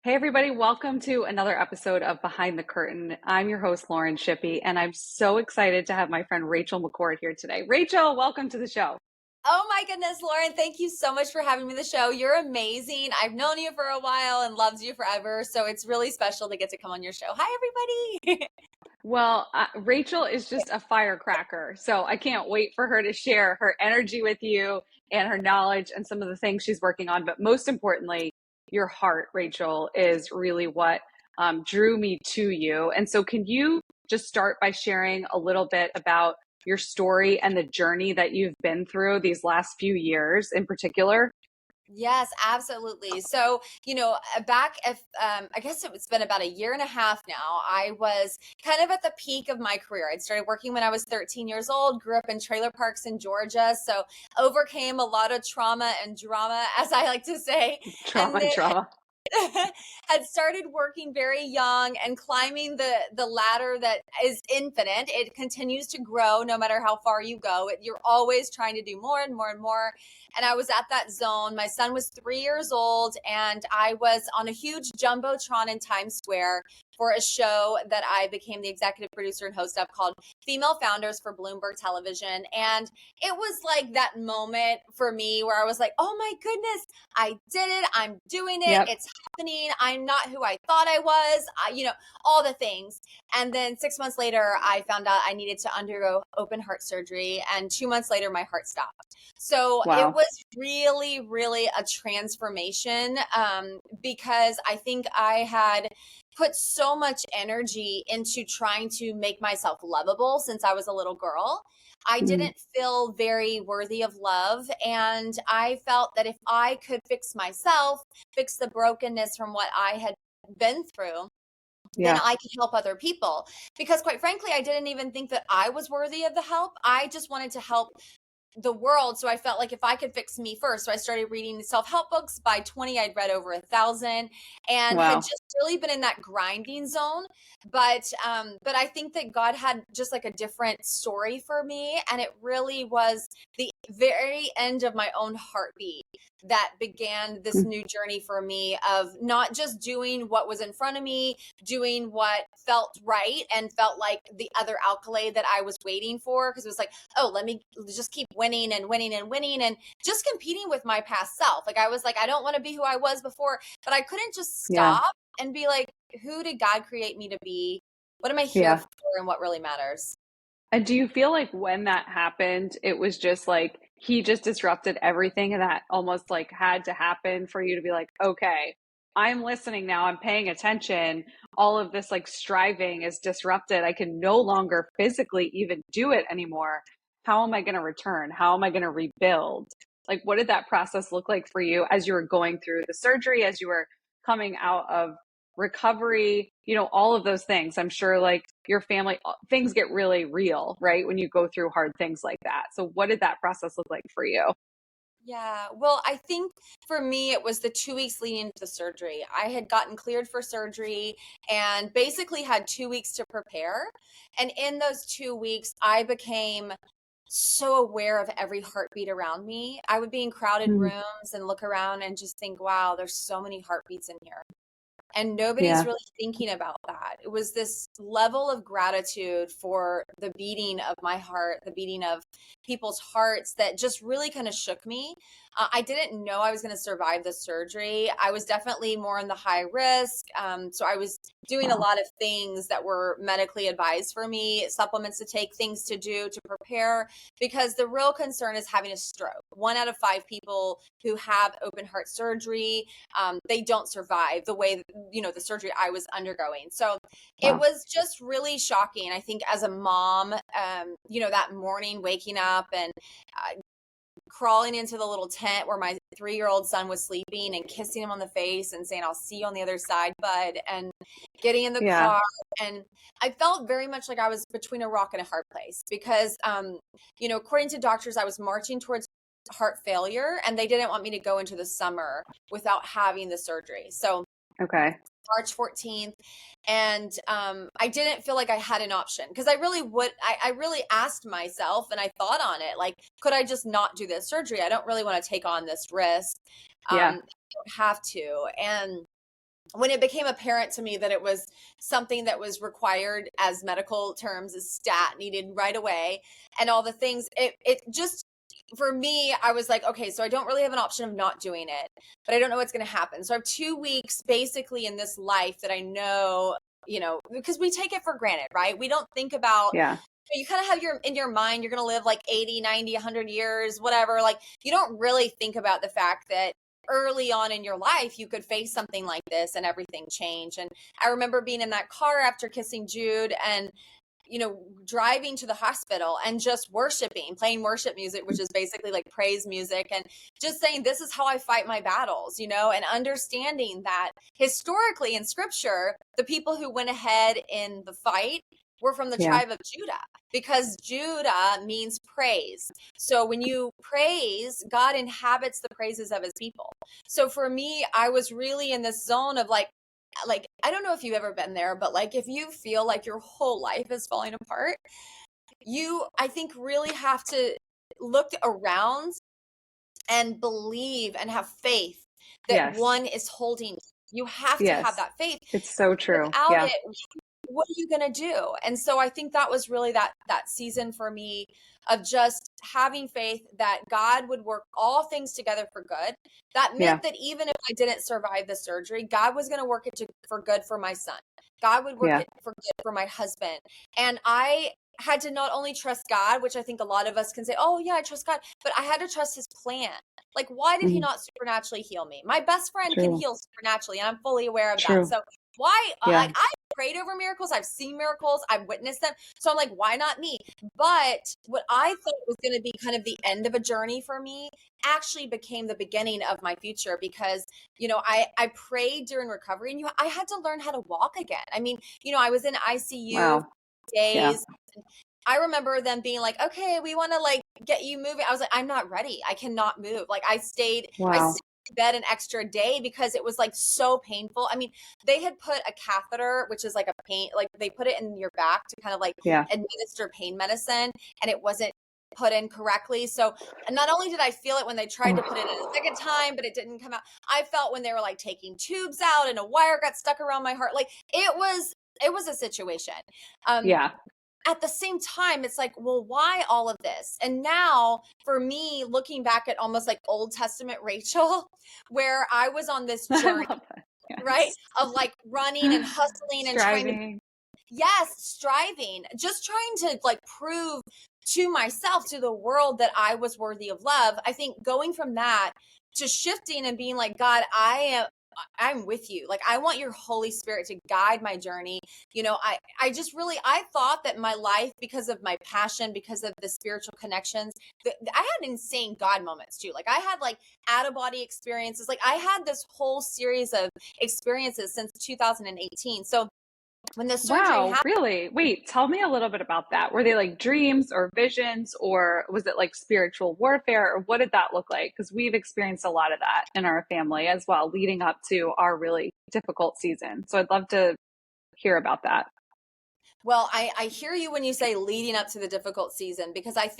Hey, everybody, welcome to another episode of Behind the Curtain. I'm your host, Lauren Shippey, and I'm so excited to have my friend Rachel McCord here today. Rachel, welcome to the show. Oh my goodness, Lauren, thank you so much for having me on the show. You're amazing. I've known you for a while and loved you forever. So it's really special to get to come on your show. Hi, everybody. Rachel is just a firecracker, so I can't wait for her to share her energy with you and her knowledge and some of the things she's working on. But most importantly, your heart, Rachel, is really what drew me to you. And so, can you just start by sharing a little bit about your story and the journey that you've been through these last few years in particular? Yes, absolutely. So, back if I guess it's been about a year and a half now, I was kind of at the peak of my career. I'd started working when I was 13 years old, grew up in trailer parks in Georgia, so overcame a lot of trauma and drama, as I like to say. And Trauma, then trauma. had started working very young and climbing the ladder that is infinite. It continues to grow no matter how far you go. You're always trying to do more and more and more. And I was at that zone. My son was 3 years old, and I was on a huge jumbotron in Times Square for a show that I became the executive producer and host of called Female Founders for Bloomberg Television. And it was like that moment for me where I was like, oh my goodness, I did it. I'm doing it. Yep. It's happening. I'm not who I thought I was. All the things. And then 6 months later, I found out I needed to undergo open heart surgery. And 2 months later, my heart stopped. So it Wow. was really, really a transformation because I think I had put so much energy into trying to make myself lovable since I was a little girl. I Mm, didn't feel very worthy of love. And I felt that if I could fix myself, fix the brokenness from what I had been through, then yeah. I could help other people. Because quite frankly, I didn't even think that I was worthy of the help. I just wanted to help the world. So I felt like if I could fix me first. So I started reading self-help books. By 20, I'd read over 1,000 and had Wow. just really been in that grinding zone. But I think that God had just like a different story for me. And it really was the very end of my own heartbeat that began this Mm, new journey for me of not just doing what was in front of me, doing what felt right and felt like the other accolade that I was waiting for. Cause it was like, oh, let me just keep winning and winning and winning and just competing with my past self. Like I was like, I don't want to be who I was before, but I couldn't just yeah. stop and be like, who did God create me to be? What am I here Yeah. for and what really matters? And do you feel like when that happened, it was just like he just disrupted everything and that almost like had to happen for you to be like, okay, I'm listening now, I'm paying attention. All of this like striving is disrupted. I can no longer physically even do it anymore. How am I going to return? How am I going to rebuild? Like, what did that process look like for you as you were going through the surgery, as you were coming out of recovery, all of those things? I'm sure like your family, things get really real, right? When you go through hard things like that. So, what did that process look like for you? Yeah, well, I think for me, it was the 2 weeks leading into the surgery. I had gotten cleared for surgery and basically had 2 weeks to prepare. And in those 2 weeks, I became so aware of every heartbeat around me. I would be in crowded Mm, rooms and look around and just think, wow, there's so many heartbeats in here. And nobody's yeah. really thinking about that. It was this level of gratitude for the beating of my heart, the beating of people's hearts that just really kind of shook me. I didn't know I was going to survive the surgery. I was definitely more in the high risk. So I was doing a Wow. lot of things that were medically advised for me, supplements to take, things to do to prepare, because the real concern is having a stroke. 1 out of 5 people who have open heart surgery, they don't survive the way the surgery I was undergoing. So it Wow. was just really shocking. I think as a mom, that morning waking up and crawling into the little tent where my 3-year-old son was sleeping and kissing him on the face and saying, I'll see you on the other side, bud, and getting in the Yeah. car. And I felt very much like I was between a rock and a hard place because, according to doctors, I was marching towards heart failure and they didn't want me to go into the summer without having the surgery. So Okay. March 14th. And I didn't feel like I had an option because I really asked myself and I thought on it, like, could I just not do this surgery? I don't really want to take on this risk. Yeah. I don't have to. And when it became apparent to me that it was something that was required, as medical terms, is stat, needed right away, and all the things, it just, for me, I was like, okay, so I don't really have an option of not doing it, but I don't know what's going to happen. So I have 2 weeks basically in this life that I know, because we take it for granted, right? We don't think about, Yeah. you kind of have in your mind, you're going to live like 80, 90, 100 years, whatever. Like, you don't really think about the fact that early on in your life, you could face something like this and everything change. And I remember being in that car after kissing Jude and, driving to the hospital and just worshiping, playing worship music, which is basically like praise music, and just saying, this is how I fight my battles, and understanding that historically in scripture, the people who went ahead in the fight were from the tribe of Judah, because Judah means praise. So when you praise, God inhabits the praises of his people. So for me, I was really in this zone of like, I don't know if you've ever been there, but like, if you feel like your whole life is falling apart, I think, really have to look around and believe and have faith that Yes. one is holding. You have to have Yes. that faith. It's so true. Without Yeah. it, what are you going to do? And so I think that was really that season for me of just having faith that God would work all things together for good. That meant that even if I didn't survive the surgery, God was going to work it for good for my son. God would work it for good for my husband. And I had to not only trust God, which I think a lot of us can say, oh yeah, I trust God, but I had to trust his plan. Like, why did he not supernaturally heal me? My best friend can heal supernaturally, and I'm fully aware of that. So why, like, I prayed over miracles, I've seen miracles, I've witnessed them. So I'm like, why not me? But what I thought was going to be kind of the end of a journey for me actually became the beginning of my future, because, I prayed during recovery, and I had to learn how to walk again. I mean, I was in ICU days. I remember them being like, okay, we want to like get you moving. I was like, I'm not ready. I cannot move. Like, I stayed in bed an extra day because it was like so painful. I mean, they had put a catheter, which is like a pain, like they put it in your back to kind of like administer pain medicine, and it wasn't put in correctly. So not only did I feel it when they tried to put it in a second time, but it didn't come out. I felt when they were like taking tubes out and a wire got stuck around my heart. Like, it was a situation. At the same time, it's like, well, why all of this? And now for me, looking back at almost like Old Testament Rachel, where I was on this journey, right, of like running and hustling and trying to, striving, just trying to like prove to myself, to the world, that I was worthy of love. I think going from that to shifting and being like, God, I'm with you. Like, I want your Holy Spirit to guide my journey. I just really, I thought that my life, because of my passion, because of the spiritual connections, I had insane God moments too. Like, I had like out of body experiences. Like, I had this whole series of experiences since 2018. So when the surgery happened, really? Wait, tell me a little bit about that. Were they like dreams or visions, or was it like spiritual warfare, or what did that look like? Because we've experienced a lot of that in our family as well, leading up to our really difficult season. So I'd love to hear about that. Well, I hear you when you say leading up to the difficult season, because I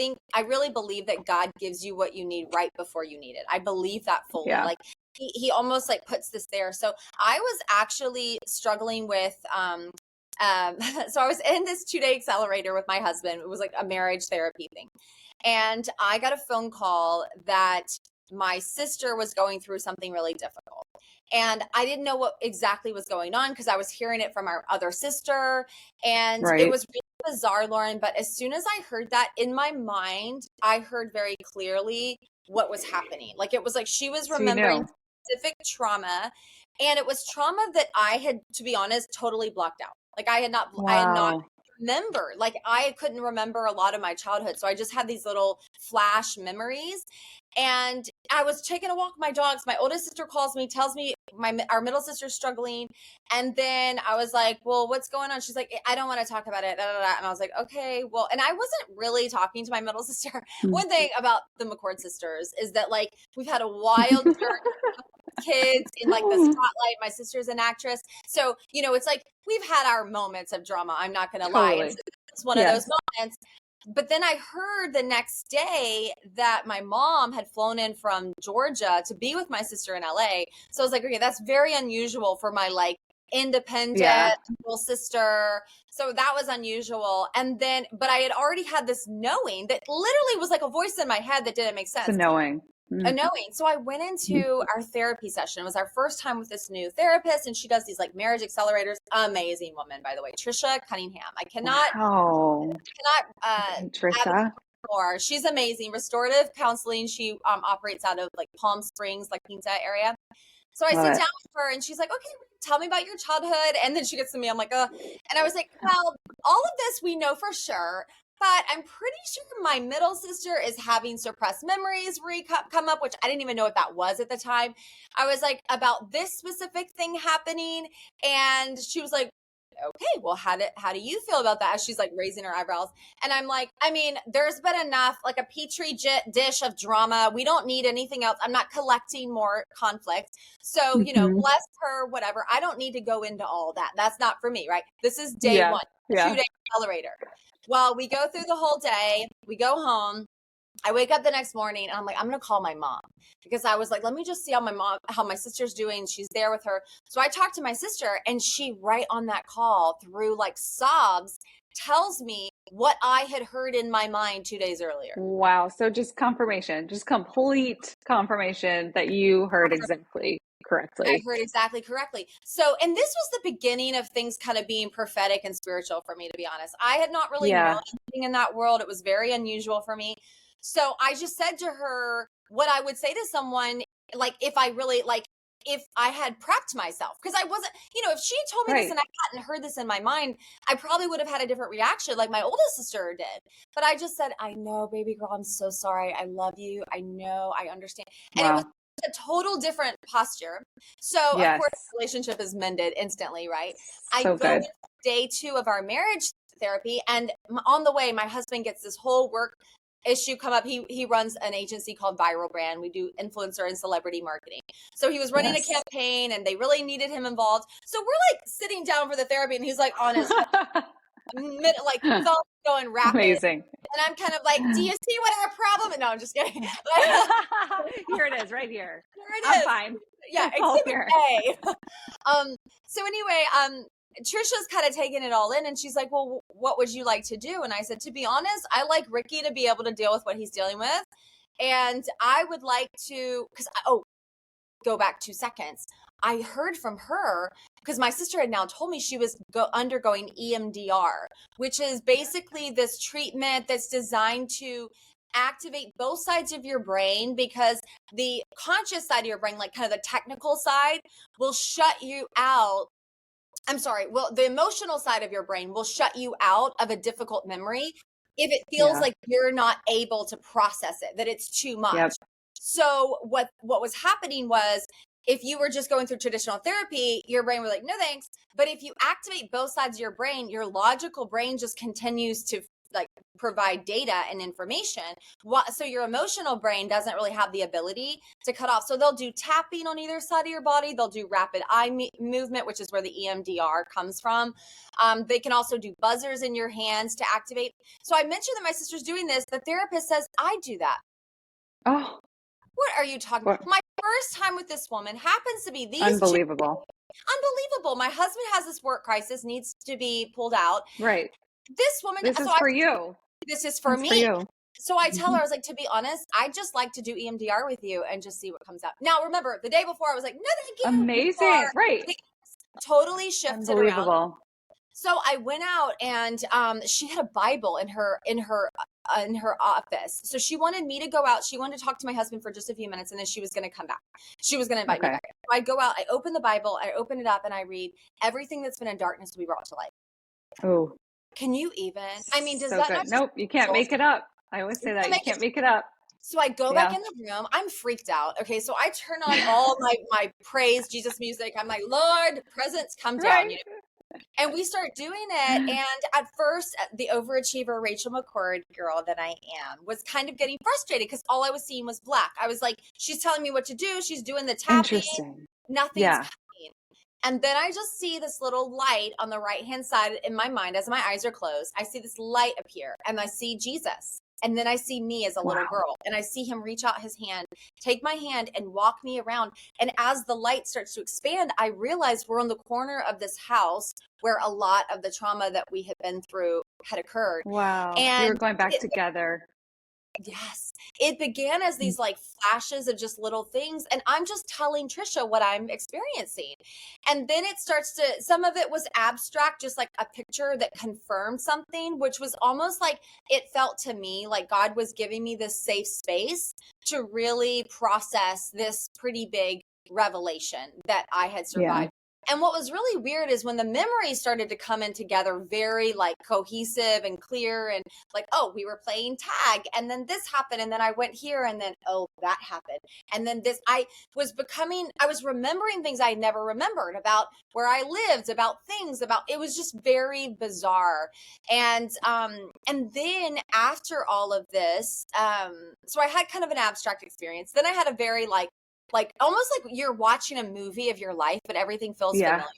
really believe that God gives you what you need right before you need it. I believe that fully. Like, he almost like puts this there. So I was actually struggling with, so I was in this 2-day accelerator with my husband. It was like a marriage therapy thing. And I got a phone call that my sister was going through something really difficult. And I didn't know what exactly was going on, because I was hearing it from our other sister. And it was really bizarre, Lauren. But as soon as I heard that, in my mind, I heard very clearly what was happening. Like, it was like she was remembering specific trauma. And it was trauma that I had, to be honest, totally blocked out. Like, I had not remember. Like, I couldn't remember a lot of my childhood. So I just had these little flash memories. And I was taking a walk with my dogs. My oldest sister calls me, tells me our middle sister's struggling. And then I was like, well, what's going on? She's like, I don't want to talk about it. Da, da, da. And I was like, okay, well, and I wasn't really talking to my middle sister. One thing about the McCord sisters is that, like, we've had a wild journey with kids in like the spotlight. My sister's an actress. So, it's like we've had our moments of drama. I'm not going to lie. It's one of those moments. But then I heard the next day that my mom had flown in from Georgia to be with my sister in LA. So I was like, okay, that's very unusual for my like independent Yeah. little sister. So that was unusual. And then, but I had already had this knowing that literally was like a voice in my head that didn't make It's a sense. knowing. A Mm. knowing. So I went into our therapy session. It was our first time with this new therapist, and she does these like marriage accelerators. Amazing woman, by the way, Trisha Cunningham. I cannot Wow. advocate Trisha. more. She's amazing. Restorative counseling. She operates out of like Palm Springs, like Quinta area. So I Love sit it. down with her and she's like, okay, tell me about your childhood. And then she gets to me. I'm like, and I was like, well, all of this we know for sure. But I'm pretty sure my middle sister is having suppressed memories come up, which I didn't even know what that was at the time. I was like, about this specific thing happening. And she was like, okay, well, how do you feel about that? As she's like raising her eyebrows. And I'm like, I mean, there's been enough, like a petri dish of drama. We don't need anything else. I'm not collecting more conflict. So, Hmm. bless her, whatever. I don't need to go into all that. That's not for me, right? This is day Yeah. one, Yeah. 2-day accelerator. Well, we go through the whole day. We go home. I wake up the next morning and I'm like, I'm going to call my mom because I was like, let me just see how my sister's doing. She's there with her. So I talked to my sister and she right on that call through like sobs tells me what I had heard in my mind 2 days earlier. Wow. So just confirmation, just complete confirmation that you heard exactly I correctly. heard exactly correctly. So, and this was the beginning of things kind of being prophetic and spiritual for me, to be honest. I had not really known Yeah. anything in that world. It was very unusual for me. So I just said to her what I would say to someone, like if I really like, if I had prepped myself, because I wasn't, if she had told me this Right. and I hadn't heard this in my mind, I probably would have had a different reaction like my oldest sister did. But I just said, I know, baby girl, I'm so sorry. I love you. I know, I understand. And it was Wow. a total different posture. So of course, Yes. the relationship is mended instantly, right? I So go good. into day 2 of our marriage therapy, and on the way, my husband gets this whole work issue come up. He runs an agency called Viral Brand. We do influencer and celebrity marketing. So he was running a Yes. campaign, and they really needed him involved. So we're like sitting down for the therapy, and he's like on his like thumb going rapid. Amazing. And I'm kind of like, do you see what our problem? No, I'm just kidding. Here it is, right here. There it I'm is. fine. Yeah, It's all exhibit here. A. So anyway, Trisha's kind of taking it all in and she's like, well, what would you like to do? And I said, to be honest, I like Ricky to be able to deal with what he's dealing with. And I would like to, go back 2 seconds. I heard from her because my sister had now told me she was undergoing EMDR, which is basically this treatment that's designed to activate both sides of your brain because the conscious side of your brain, like kind of the technical side, will shut you out. I'm sorry. Well, the emotional side of your brain will shut you out of a difficult memory if it feels Yeah. like you're not able to process it, that it's too Yep. much. So what was happening was if you were just going through traditional therapy, your brain was like, no thanks. But if you activate both sides of your brain, your logical brain just continues to like provide data and information. So your emotional brain doesn't really have the ability to cut off. So they'll do tapping on either side of your body. They'll do rapid eye movement, which is where the EMDR comes from. They can also do buzzers in your hands to activate. So I mentioned that my sister's doing this. The therapist says, I do that. Oh, What are you talking what? about? My first time with this woman happens to be these two. Unbelievable. Unbelievable. My husband has this work crisis, needs to be pulled out. Right. This woman, This so is I for you. this is for That's for me. you. So I tell her, Mhm. I was like, to be honest, I just like to do EMDR with you and just see what comes out. Now, remember, the day before I was like, no, thank you. Amazing. Right. Totally shifted around. Unbelievable. So I went out and she had a Bible in her office. So she wanted me to go out. She wanted to talk to my husband for just a few minutes and then she was going to come back. She was going to invite me Okay. back. So I go out, I open the Bible, I open it up and I read everything that's been in darkness will be brought to light. Oh, Can you even? I mean, does so that good. not just Nope. You can't make it up. I always say that. You can't make it up. So I go back in the room. I'm freaked out. Okay. So I turn on all my praise Jesus music. I'm like, Lord, presence come down. Right. And we start doing it. And at first, the overachiever Rachel McCord girl that I am was kind of getting frustrated because all I was seeing was black. I was like, she's telling me what to do. She's doing the tapping. Interesting. Nothing's Yeah. coming. And then I just see this little light on the right-hand side in my mind as my eyes are closed. I see this light appear and I see Jesus. And then I see me as a little Wow. girl and I see him reach out his hand, take my hand and walk me around. And as the light starts to expand, I realize we're on the corner of this house where a lot of the trauma that we had been through had occurred. Wow. You were And going back it, together. yes, it began as Mm. these like flashes of just little things. And I'm just telling Trisha what I'm experiencing. And then it starts to, some of it was abstract, just like a picture that confirmed something, which was almost like it felt to me like God was giving me this safe space to really process this pretty big revelation that I had Yeah. survived. And what was really weird is when the memories started to come in together, very like cohesive and clear, and like, oh, we were playing tag and then this happened and then I went here and then, oh, that happened. And then this, I was remembering things I never remembered about where I lived, about things, about, it was just very bizarre. And then after all of this, so I had kind of an abstract experience. Then I had a very like almost like you're watching a movie of your life, but everything feels Yeah. familiar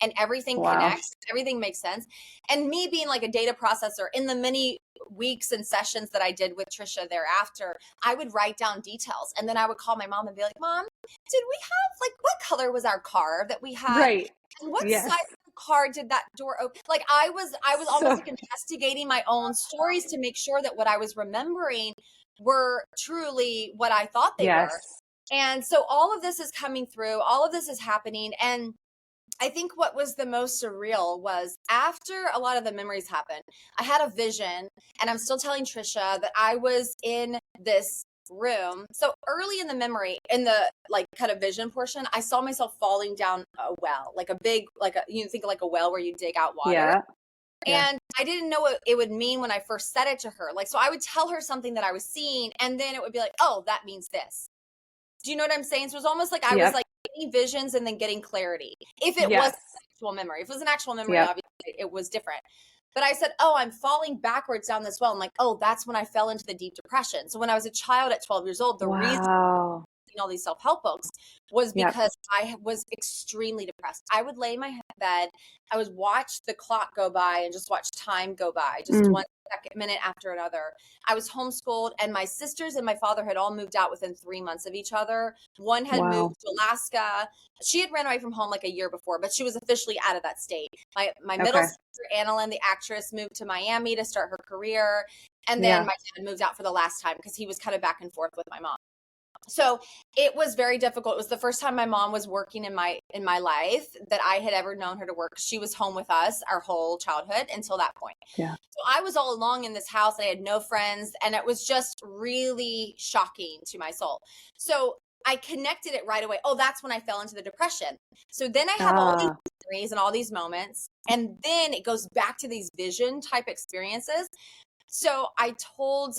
and everything Wow. connects, everything makes sense. And me being like a data processor, in the many weeks and sessions that I did with Trisha thereafter, I would write down details and then I would call my mom and be like, Mom, did we have, like, what color was our car that we had? Right. And what size Yes. car did that door open? Like I was almost So, like investigating my own stories to make sure that what I was remembering were truly what I thought they were. yes. And so all of this is coming through, all of this is happening. And I think what was the most surreal was after a lot of the memories happened, I had a vision, and I'm still telling Trisha that I was in this room. So early in the memory, in the like kind of vision portion, I saw myself falling down a well, like a big, like a, you think like a well where you dig out water. Yeah. Yeah. And I didn't know what it would mean when I first said it to her. Like, so I would tell her something that I was seeing, and then it would be like, oh, that means this. Do you know what I'm saying? So it was almost like I was Yep. like getting visions and then getting clarity. If it was Yes. an actual memory, if it was an actual memory, Yep. obviously it was different. But I said, oh, I'm falling backwards down this well. I'm like, oh, that's when I fell into the deep depression. So when I was a child at 12 years old, the reason Wow. all these self-help books was Yep. because I was extremely depressed. I would lay in my bed, I would watch the clock go by and just watch time go by, just Mm. one second, minute after another. I was homeschooled, and my sisters and my father had all moved out within 3 months of each other. One had Wow. moved to Alaska. She had ran away from home like a year before, but she was officially out of that state. My middle Okay. sister, Annalyn, the actress, moved to Miami to start her career. And then Yeah. my dad moved out for the last time because he was kind of back and forth with my mom. So it was very difficult. It was the first time my mom was working in my life that I had ever known her to work. She was home with us our whole childhood until that point. Yeah. So I was all alone in this house. I had no friends, and it was just really shocking to my soul. So I connected it right away. Oh, that's when I fell into the depression. So then I have all these memories and all these moments, and then it goes back to these vision type experiences. So I told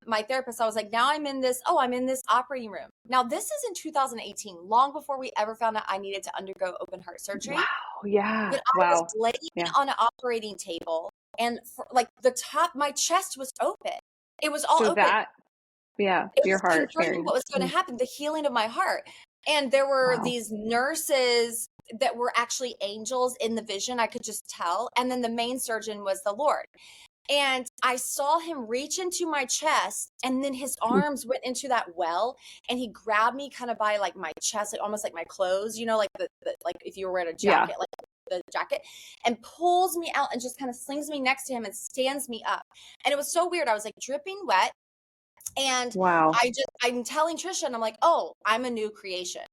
my therapist, I was like, now I'm in this operating room. Now this is in 2018, long before we ever found out I needed to undergo open heart surgery. Wow. Yeah. But I was Wow. laying Yeah. on an operating table, and for, like the top, my chest was open. It was all So open. that, yeah, It your was heart confirming area. what was going to happen, the healing of my heart. And there were Wow. these nurses that were actually angels in the vision. I could just tell. And then the main surgeon was the Lord. And I saw him reach into my chest, and then his arms went into that well, and he grabbed me kind of by like my chest, like almost like my clothes, you know, like the like if you were wearing a jacket, like the jacket, and pulls me out and just kind of slings me next to him and stands me up. And it was so weird. I was like dripping wet. And Wow. I'm telling Trisha, and I'm like, oh, I'm a new creation.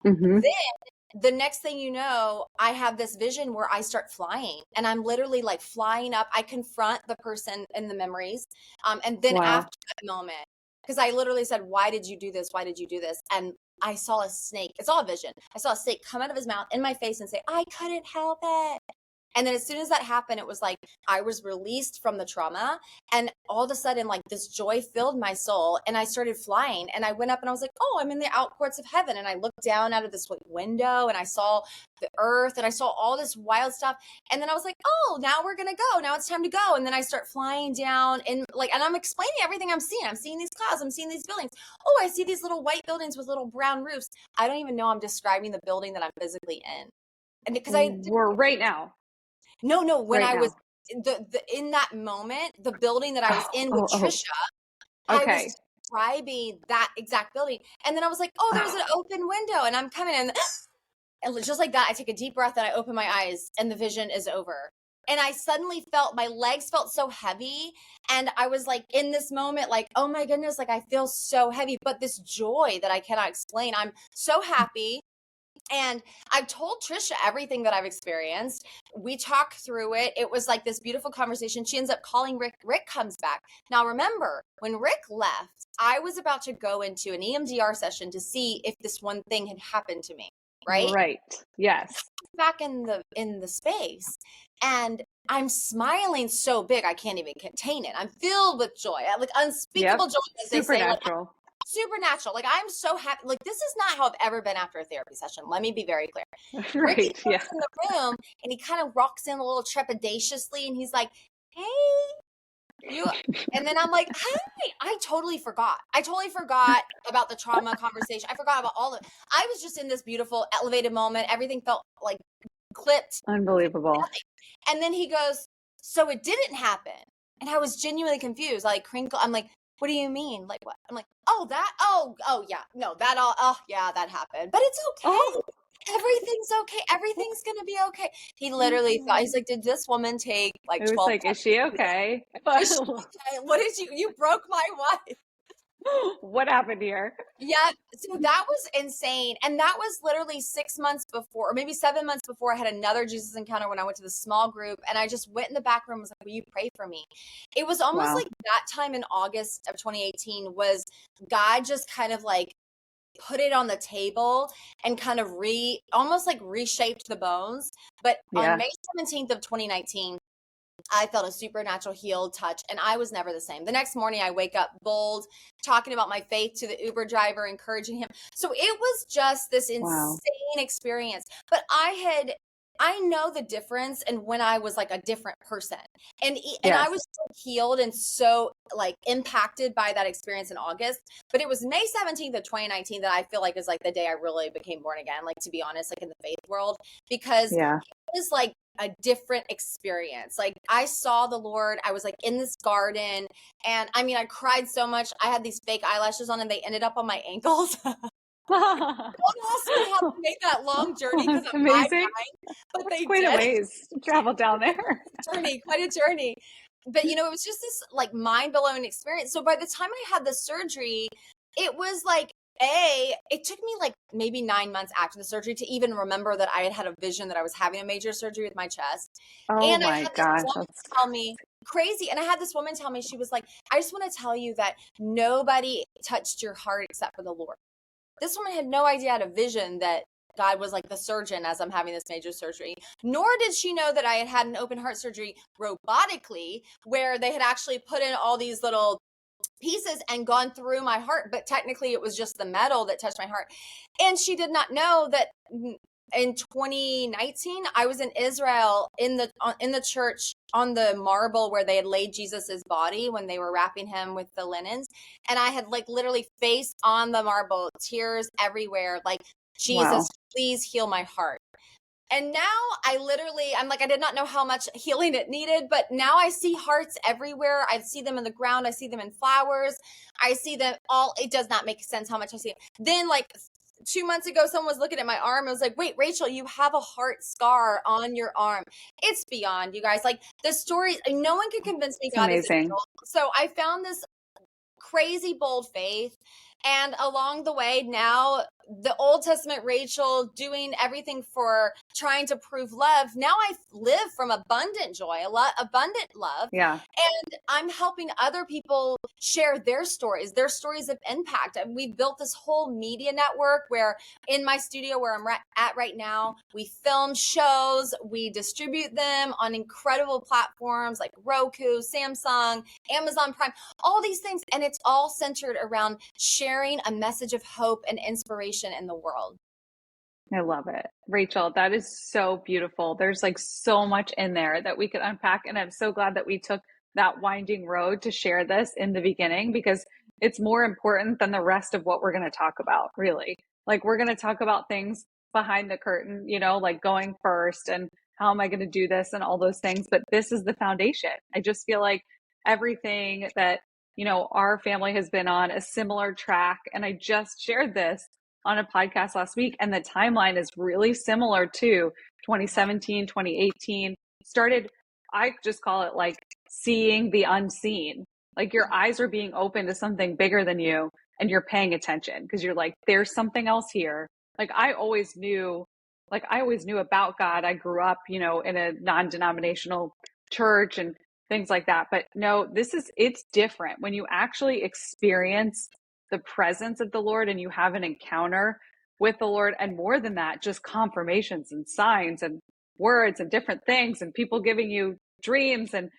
Mm-hmm. Then the next thing you know, I have this vision where I start flying, and I'm literally like flying up. I confront the person in the memories. And then Wow. after that moment, because I literally said, why did you do this? Why did you do this? And I saw a snake. It's all a vision. I saw a snake come out of his mouth in my face and say, I couldn't help it. And then as soon as that happened, it was like I was released from the trauma. And all of a sudden, like this joy filled my soul. And I started flying. And I went up and I was like, oh, I'm in the outcourts of heaven. And I looked down out of this window and I saw the earth and I saw all this wild stuff. And then I was like, oh, now we're going to go. Now it's time to go. And then I start flying down and I'm explaining everything I'm seeing. I'm seeing these clouds. I'm seeing these buildings. Oh, I see these little white buildings with little brown roofs. I don't even know I'm describing the building that I'm physically in. And because we're right now. No, when right I now. was in that moment, the building that I was in with Trisha, okay. I was describing that exact building. And then I was like, oh, there's an open window and I'm coming in. And just like that, I take a deep breath and I open my eyes and the vision is over. And I suddenly felt my legs felt so heavy. And I was like in this moment, like, oh my goodness, like I feel so heavy, but this joy that I cannot explain. I'm so happy. And I've told Trisha everything that I've experienced. We talked through it. It was like this beautiful conversation. She ends up calling Rick. Rick comes back. Now, remember, when Rick left, I was about to go into an EMDR session to see if this one thing had happened to me, right? Right. Yes. Back in the space, and I'm smiling so big I can't even contain it. I'm filled with joy, like unspeakable joy, as they say. Supernatural. Supernatural. Like I'm so happy. Like this is not how I've ever been after a therapy session. Let me be very clear. Right. Ricky comes in the room and he kind of walks in a little trepidatiously and he's like, hey, you. And then I'm like, hey, I totally forgot. About the trauma conversation. I forgot about all of it. I was just in this beautiful elevated moment. Everything felt like clipped. Unbelievable. And then he goes, so it didn't happen. And I was genuinely confused. Like crinkle. I'm like, what do you mean? Like what? I'm like, oh, yeah. No, that happened. But it's okay. Oh. Everything's okay. Everything's going to be okay. He literally thought, he's like, did this woman take like 12 like, is she okay? Is she okay? What did you broke my wife. What happened here? Yeah. So that was insane. And that was literally 6 months before, or maybe 7 months before I had another Jesus encounter when I went to the small group. And I just went in the back room and was like, will you pray for me? It was almost like that time in August of 2018 was God just kind of like put it on the table and kind of almost like reshaped the bones. But on May 17th of 2019, I felt a supernatural healed touch and I was never the same. The next morning I wake up bold, talking about my faith to the Uber driver, encouraging him. So it was just this insane experience. But I know the difference and when I was like a different person and I was so healed and so like impacted by that experience in August, but it was May 17th of 2019 that I feel like is like the day I really became born again, like to be honest, like in the faith world, because it was like a different experience. Like I saw the Lord, I was like in this garden and I mean, I cried so much. I had these fake eyelashes on and they ended up on my ankles. Don't ask me how to make that long journey because I'm amazing. But they quite a ways to travel down there. Quite a journey. But it was just this like mind-blowing experience. So by the time I had the surgery, it was like it took me like maybe 9 months after the surgery to even remember that I had a vision that I was having a major surgery with my chest. Oh my gosh. Tell me crazy. And I had this woman tell me, she was like, I just want to tell you that nobody touched your heart except for the Lord. This woman had no idea, I had a vision that God was like the surgeon as I'm having this major surgery, nor did she know that I had had an open heart surgery robotically, where they had actually put in all these little pieces and gone through my heart. But technically it was just the metal that touched my heart. And she did not know that in 2019, I was in Israel in the church on the marble where they had laid Jesus's body when they were wrapping him with the linens. And I had like literally face on the marble, tears everywhere. Like, Jesus, please heal my heart. And now I'm like, I did not know how much healing it needed, but now I see hearts everywhere. I see them in the ground. I see them in flowers. I see them all. It does not make sense how much I see it. Then like 2 months ago, someone was looking at my arm. I was like, wait, Rachel, you have a heart scar on your arm. It's beyond, you guys. Like the story, no one can convince me God is real. So I found this crazy bold faith And along the way, now the Old Testament Rachel doing everything for trying to prove love. Now I live from abundant joy, a lot abundant love. Yeah. And I'm helping other people share their stories of impact. And we've built this whole media network where in my studio where I'm at right now, we film shows, we distribute them on incredible platforms like Roku, Samsung, Amazon Prime, all these things. And it's all centered around sharing a message of hope and inspiration in the world. I love it. Rachel, that is so beautiful. There's like so much in there that we could unpack. And I'm so glad that we took that winding road to share this in the beginning because it's more important than the rest of what we're going to talk about, really. Like, we're going to talk about things behind the curtain, like going first and how am I going to do this and all those things. But this is the foundation. I just feel like everything that, our family has been on a similar track. And I just shared this on a podcast last week, and the timeline is really similar to 2017, 2018. Started, I just call it like seeing the unseen. Like your eyes are being open to something bigger than you, and you're paying attention because you're like, there's something else here. Like I always knew about God. I grew up, in a non-denominational church and things like that. But no, it's different when you actually experience the presence of the Lord and you have an encounter with the Lord. And more than that, just confirmations and signs and words and different things and people giving you dreams and,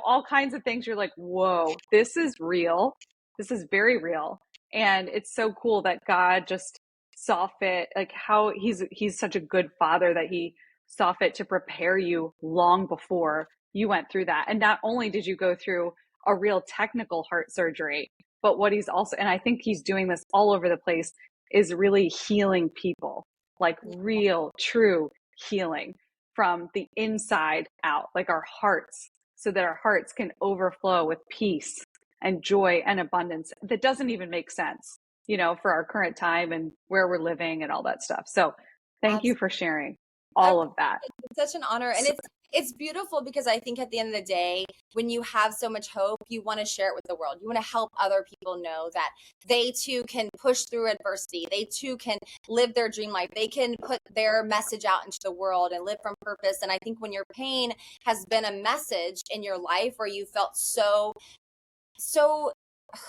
all kinds of things. You're like, whoa, this is real. This is very real. And it's so cool that God just saw fit, like how he's such a good father that he saw fit to prepare you long before you went through that. And not only did you go through a real technical heart surgery, but what he's also, and I think he's doing this all over the place, is really healing people, like real, true healing from the inside out, like our hearts, so that our hearts can overflow with peace and joy and abundance. That doesn't even make sense, for our current time and where we're living and all that stuff. So thank you for sharing all of that. It's such an honor. And it's beautiful because I think at the end of the day, when you have so much hope, you want to share it with the world. You want to help other people know that they too can push through adversity. They too can live their dream life. They can put their message out into the world and live from purpose. And I think when your pain has been a message in your life where you felt so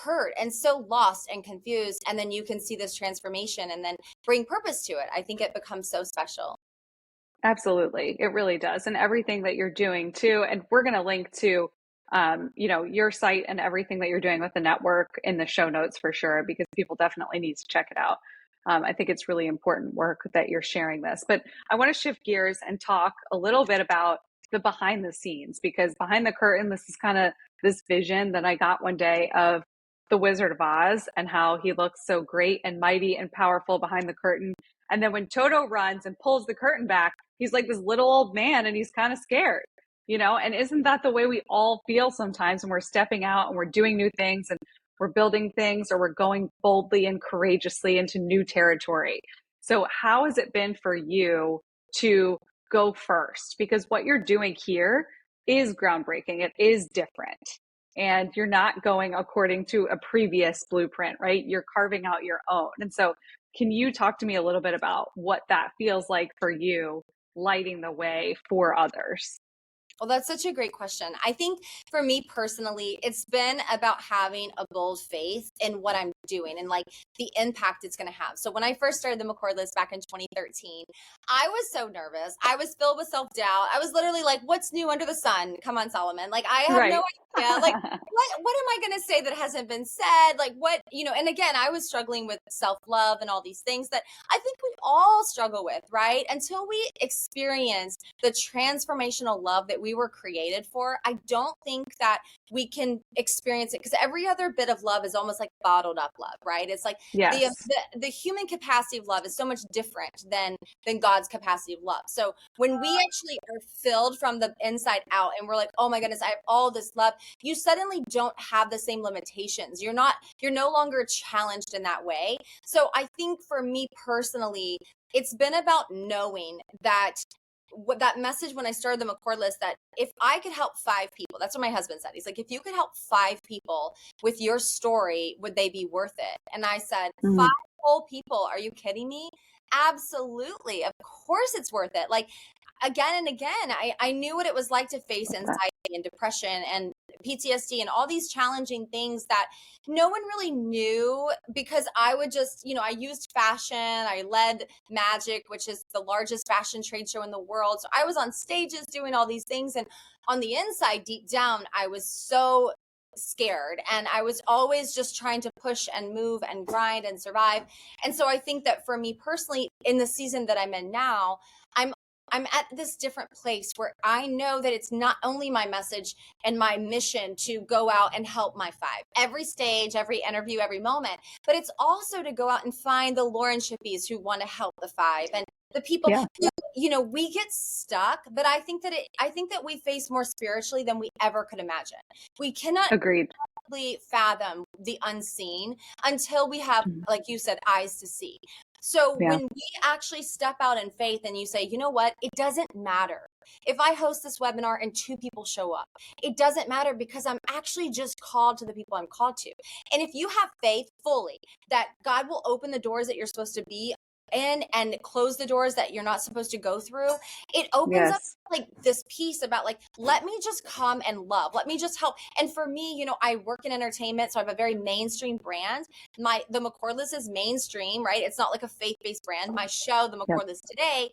hurt and so lost and confused, and then you can see this transformation and then bring purpose to it, I think it becomes so special. Absolutely. It really does. And everything that you're doing too. And we're going to link to, your site and everything that you're doing with the network in the show notes for sure, because people definitely need to check it out. I think it's really important work that you're sharing this, but I want to shift gears and talk a little bit about the behind the scenes, because behind the curtain, this is kind of this vision that I got one day of the Wizard of Oz and how he looks so great and mighty and powerful behind the curtain. And then when Toto runs and pulls the curtain back, he's like this little old man and he's kind of scared, and isn't that the way we all feel sometimes when we're stepping out and we're doing new things and we're building things or we're going boldly and courageously into new territory? So how has it been for you to go first? Because what you're doing here is groundbreaking. It is different. And you're not going according to a previous blueprint, right? You're carving out your own. And so can you talk to me a little bit about what that feels like for you, lighting the way for others? Well, that's such a great question. I think for me personally, it's been about having a bold faith in what I'm doing and like the impact it's going to have. So when I first started the McCord list back in 2013, I was so nervous. I was filled with self-doubt. I was literally like, what's new under the sun? Come on, Solomon. Like, I have Right. no idea. Like, what am I going to say that hasn't been said? Like what, and again, I was struggling with self-love and all these things that I think we all struggle with, right? Until we experience the transformational love that we were created for, I don't think that we can experience it, because every other bit of love is almost like bottled up love, right? It's like Yes. the human capacity of love is so much different than God's capacity of love. So when we actually are filled from the inside out and we're like, oh my goodness, I have all this love, you suddenly don't have the same limitations. You're no longer challenged in that way. So I think for me personally, it's been about knowing that what that message when I started the McCord list, that if I could help 5 people, that's what my husband said. He's like, if you could help 5 people with your story, would they be worth it? And I said, 5 whole people? Are you kidding me? Absolutely. Of course it's worth it. Like, again and again, I knew what it was like to face anxiety and depression and PTSD and all these challenging things that no one really knew, because I would just, I used fashion. I led Magic, which is the largest fashion trade show in the world. So I was on stages doing all these things. And on the inside, deep down, I was so scared, and I was always just trying to push and move and grind and survive. And so I think that for me personally, in the season that I'm in now, I'm at this different place where I know that it's not only my message and my mission to go out and help my 5, every stage, every interview, every moment, but it's also to go out and find the Lauren Shippies who want to help the 5, and the people who, we get stuck, but I think that we face more spiritually than we ever could imagine. We cannot fathom the unseen until we have, like you said, eyes to see. So when we actually step out in faith and you say, you know what, it doesn't matter if I host this webinar and 2 people show up, it doesn't matter, because I'm actually just called to the people I'm called to. And if you have faith fully that God will open the doors that you're supposed to be in and close the doors that you're not supposed to go through, it opens up like this piece about like, let me just come and love, let me just help. And for me, I work in entertainment, so I have a very mainstream brand. The McCord list is mainstream, right? It's not like a faith-based brand. My show, the McCord list today,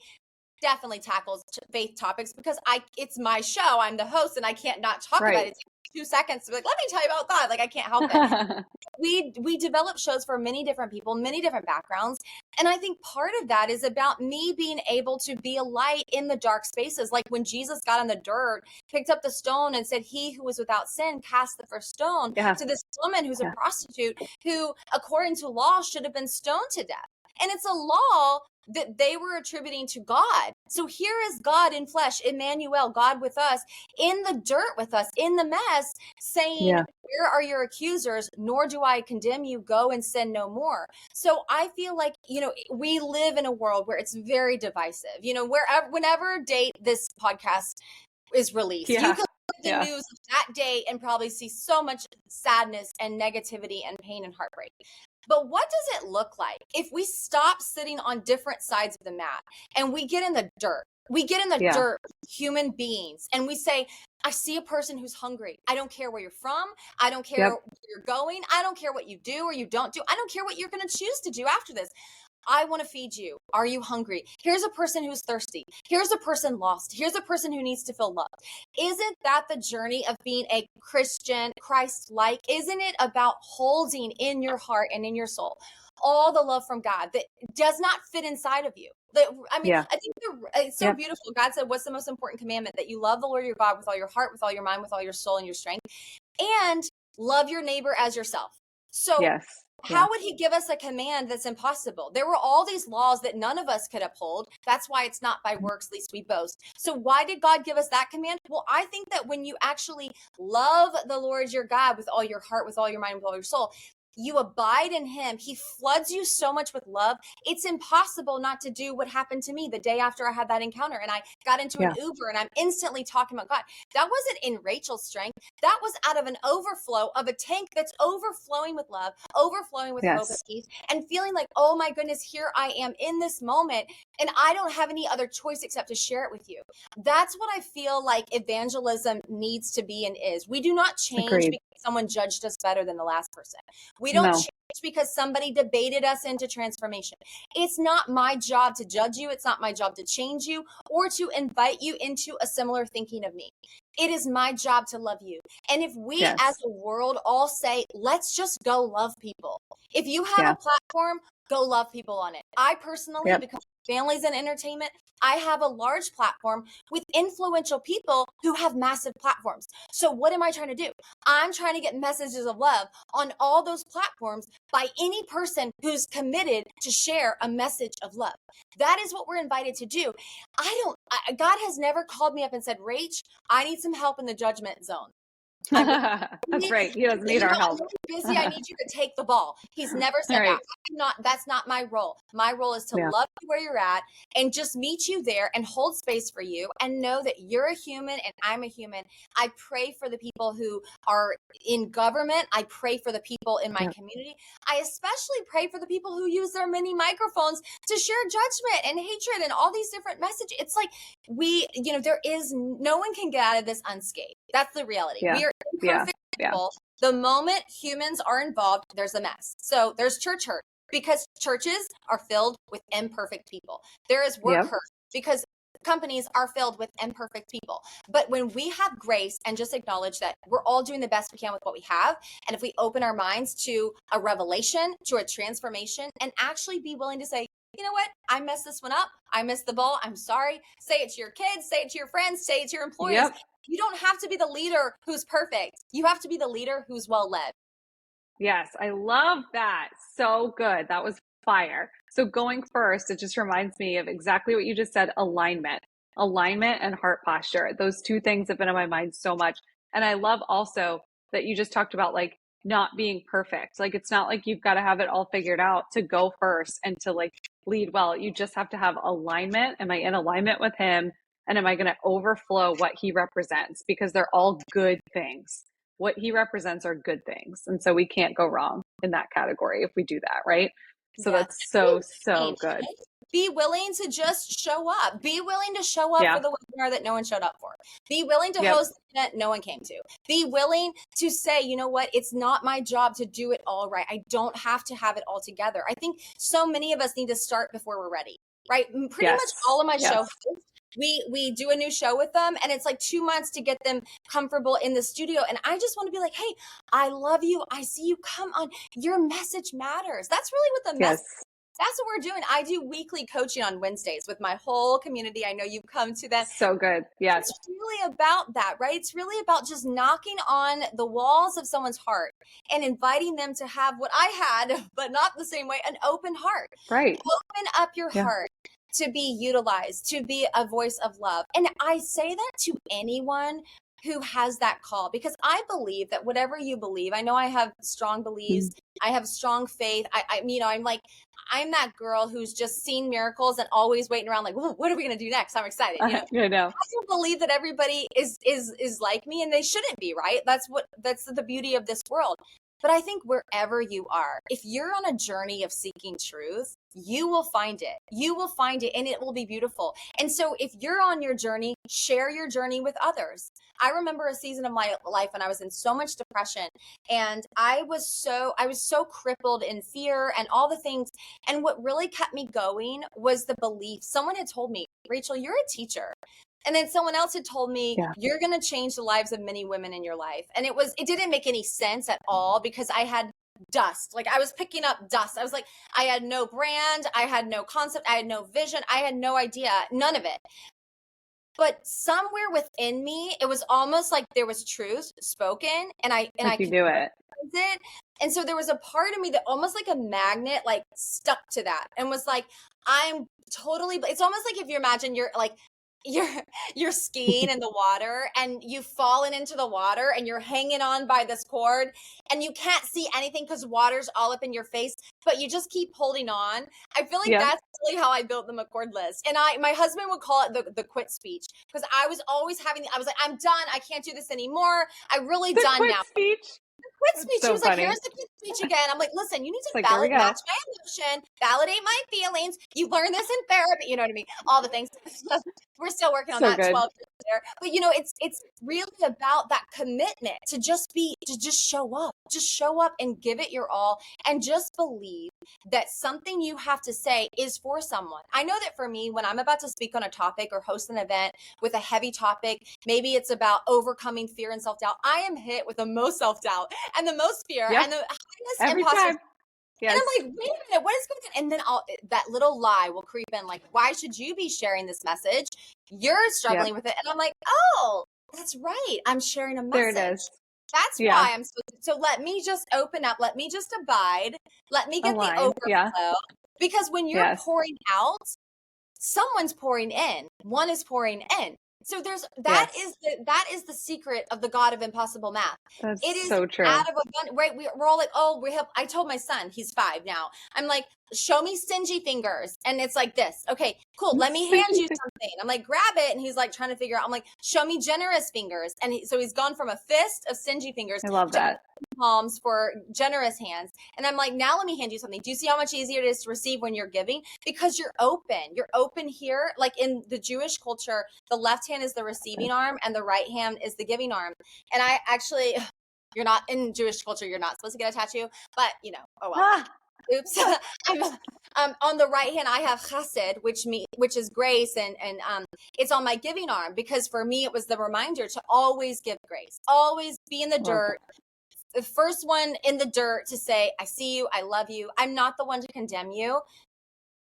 definitely tackles faith topics because it's my show. I'm the host and I can't not talk about it. It takes 2 seconds to be like, let me tell you about God. Like, I can't help it. We develop shows for many different people, many different backgrounds. And I think part of that is about me being able to be a light in the dark spaces. Like when Jesus got on the dirt, picked up the stone and said, he who was without sin cast the first stone, to this woman who's a prostitute who, according to law, should have been stoned to death. And it's a law that they were attributing to God. So here is God in flesh, Emmanuel, God with us, in the dirt with us, in the mess, saying, where are your accusers? Nor do I condemn you. Go and sin no more. So I feel like, we live in a world where it's very divisive. Whenever date this podcast is released, you can look at the news of that day and probably see so much sadness and negativity and pain and heartbreak. But what does it look like if we stop sitting on different sides of the mat and we get in the dirt? We get in the dirt, human beings, and we say, I see a person who's hungry. I don't care where you're from. I don't care where you're going. I don't care what you do or you don't do. I don't care what you're going to choose to do after this. I want to feed you. Are you hungry? Here's a person who's thirsty. Here's a person lost. Here's a person who needs to feel loved. Isn't that the journey of being a Christian, Christ-like? Isn't it about holding in your heart and in your soul all the love from God that does not fit inside of you? I think it's so beautiful. God said, what's the most important commandment? That you love the Lord your God with all your heart, with all your mind, with all your soul and your strength, and love your neighbor as yourself. So how would he give us a command that's impossible? There were all these laws that none of us could uphold. That's why it's not by works, least we boast. So why did God give us that command? Well, I think that when you actually love the Lord your God with all your heart, with all your mind, with all your soul, you abide in him. He floods you so much with love. It's impossible not to do what happened to me the day after I had that encounter. And I got into an Uber and I'm instantly talking about God. That wasn't in Rachel's strength. That was out of an overflow of a tank that's overflowing with love, overflowing with hope and peace, and feeling like, oh my goodness, here I am in this moment. And I don't have any other choice except to share it with you. That's what I feel like evangelism needs to be and is. We do not change because someone judged us better than the last person. We don't change because somebody debated us into transformation. It's not my job to judge you. It's not my job to change you or to invite you into a similar thinking of me. It is my job to love you. And if we as a world all say, let's just go love people. If you have a platform, go love people on it. I personally, because families and entertainment, I have a large platform with influential people who have massive platforms. So what am I trying to do? I'm trying to get messages of love on all those platforms by any person who's committed to share a message of love. That is what we're invited to do. God has never called me up and said, Rach, I need some help in the judgment zone. That's right. He doesn't need our help. I'm really busy. I need you to take the ball. He's never said that. that's not my role. My role is to Yeah. love you where you're at and just meet you there and hold space for you and know that you're a human and I'm a human. I pray for the people who are in government. I pray for the people in my Yeah. community. I especially pray for the people who use their mini microphones to share judgment and hatred and all these different messages. It's like there is no one can get out of this unscathed. That's the reality. Yeah. We are Yeah. imperfect Yeah. people. The moment humans are involved, there's a mess. So there's church hurt because churches are filled with imperfect people. There is work Yep. hurt because companies are filled with imperfect people. But when we have grace and just acknowledge that we're all doing the best we can with what we have, and if we open our minds to a revelation, to a transformation, and actually be willing to say, you know what? I messed this one up. I missed the ball. I'm sorry. Say it to your kids, say it to your friends, say it to your employees. Yep. You don't have to be the leader who's perfect. You have to be the leader who's well led. Yes, I love that. So good. That was fire. So going first, it just reminds me of exactly what you just said, alignment. Alignment and heart posture. Those two things have been on my mind so much. And I love also that you just talked about like not being perfect. Like it's not like you've got to have it all figured out to go first and to like lead well. You just have to have alignment. Am I in alignment with him? And am I going to overflow what he represents? Because they're all good things. What he represents are good things. And so we can't go wrong in that category if we do that, right? So Yes. that's so good. Be willing to just show up. Be willing to show up for the webinar that no one showed up for. Be willing to host the event no one came to. Be willing to say, you know what? It's not my job to do it all right. I don't have to have it all together. I think so many of us need to start before we're ready, right? Pretty much all of my show hosts, we do a new show with them and it's like 2 months to get them comfortable in the studio. And I just want to be like, hey, I love you. I see you. Come on. Your message matters. That's really what the message. That's what we're doing. I do weekly coaching on Wednesdays with my whole community. I know you've come to that. So good. Yes. It's really about that, right? It's really about just knocking on the walls of someone's heart and inviting them to have what I had, but not the same way, an open heart. Right. Open up your heart to be utilized, to be a voice of love. And I say that to anyone who has that call, because I believe that whatever you believe, I know I have strong beliefs. I have strong faith. I'm that girl who's just seen miracles and always waiting around like, what are we going to do next? I'm excited. You know? I don't believe that everybody is like me, and they shouldn't be, right? That's the beauty of this world. But I think wherever you are, if you're on a journey of seeking truth, you will find it. You will find it and it will be beautiful. And so if you're on your journey, share your journey with others. I remember a season of my life when I was in so much depression and I was so crippled in fear and all the things. And what really kept me going was the belief. Someone had told me, Rachel, you're a teacher. And then someone else had told me, you're going to change the lives of many women in your life. And it didn't make any sense at all because I had dust. Like I was picking up dust. I was like, I had no brand. I had no concept. I had no vision. I had no idea, none of it. But somewhere within me, it was almost like there was truth spoken and I could do it. And so there was a part of me that almost like a magnet, like stuck to that and was like, it's almost like if you imagine you're skiing in the water and you've fallen into the water and you're hanging on by this cord and you can't see anything because water's all up in your face, but you just keep holding on. I feel like that's really how I built the McCord list. And my husband would call it the quit speech because I was always I was like, I'm done. I can't do this anymore. I'm really done now. Quit speech. So he was funny. like, here's the quit speech again. I'm like, listen, you need to match my emotion, validate my feelings. You learn this in therapy. You know what I mean? All the things. We're still working on that 12 years there. But it's really about that commitment to just show up and give it your all and just believe that something you have to say is for someone. I know that for me, when I'm about to speak on a topic or host an event with a heavy topic, maybe it's about overcoming fear and self-doubt. I am hit with the most self-doubt and the most fear and the highest imposter. Yes. And I'm like, wait a minute, what is going on? And then that little lie will creep in, like, why should you be sharing this message? You're struggling with it. And I'm like, oh, that's right. I'm sharing a message. There it is. That's why I'm so let me just open up. Let me just abide. Let me get the overflow. Because when you're pouring out, someone's pouring in. One is pouring in. So Yes, that is the secret of the God of impossible math. that's It is so true. out of abundance, right? We're all like, oh, we have. I told my son, he's 5 now. I'm like, show me stingy fingers, and it's like this. Okay, cool. Let me hand Stingy you thing. something. I'm like, grab it, and he's like trying to figure out. I'm like, show me generous fingers, and so he's gone from a fist of stingy fingers I love to that. palms for generous hands. And I'm like, now let me hand you something. Do you see how much easier it is to receive when you're giving? Because you're open. You're open here. Like in the Jewish culture, the left hand is the receiving arm and the right hand is the giving arm. And I actually, you're not in Jewish culture, you're not supposed to get a tattoo, but oh well. Ah, Oops. I'm on the right hand I have chesed, which is grace, and it's on my giving arm, because for me it was the reminder to always give grace, always be in the love dirt, the first one in the dirt to say, I see you, I love you. I'm not the one to condemn you.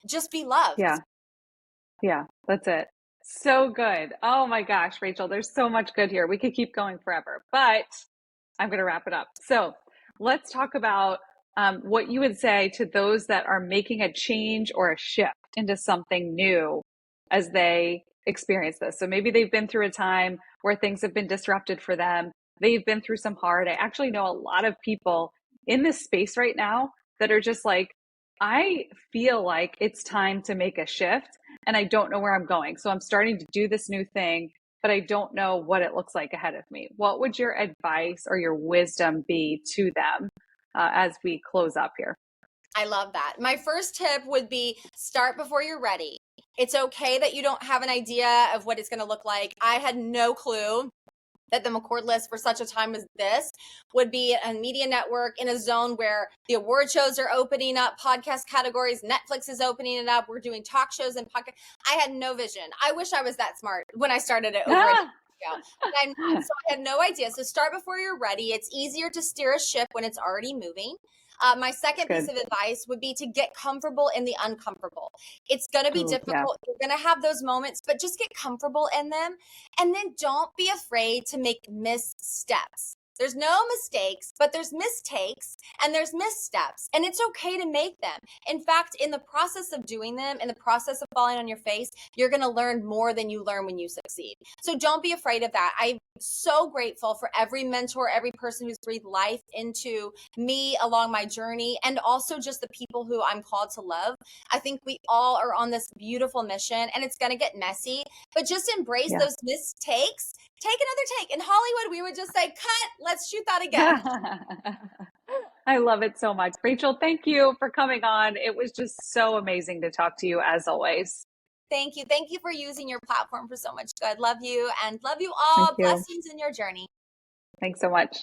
Just be loved. yeah, yeah, that's it. So good. Oh my gosh, Rachel, there's so much good here. We could keep going forever, but I'm going to wrap it up. So let's talk about what you would say to those that are making a change or a shift into something new as they experience this. So maybe they've been through a time where things have been disrupted for them. They've been through some hard. I actually know a lot of people in this space right now that are just like, I feel like it's time to make a shift and I don't know where I'm going. So I'm starting to do this new thing, but I don't know what it looks like ahead of me. What would your advice or your wisdom be to them as we close up here? I love that. My first tip would be start before you're ready. It's okay that you don't have an idea of what it's going to look like. I had no clue that the McCord list for such a time as this would be a media network in a zone where the award shows are opening up, podcast categories, Netflix is opening it up. We're doing talk shows and podcast. I had no vision. I wish I was that smart when I started it over a decade ago, but I'm not. So I had no idea. So start before you're ready. It's easier to steer a ship when it's already moving. My second piece Good. of advice would be to get comfortable in the uncomfortable. It's going to be Oh, yeah. difficult. You're going to have those moments, but just get comfortable in them. And then don't be afraid to make missteps. There's no mistakes, but there's mistakes and there's missteps, and it's okay to make them. In fact, in the process of doing them, in the process of falling on your face, you're going to learn more than you learn when you succeed. So don't be afraid of that. I'm so grateful for every mentor, every person who's breathed life into me along my journey, and also just the people who I'm called to love. I think we all are on this beautiful mission, and it's going to get messy, but just embrace Yeah. those mistakes. Take another take. In Hollywood, we would just say, cut, let's shoot that again. I love it so much. Rachel, thank you for coming on. It was just so amazing to talk to you as always. Thank you. Thank you for using your platform for so much good. Love you and love you Thank all. you. Blessings in your journey. Thanks so much.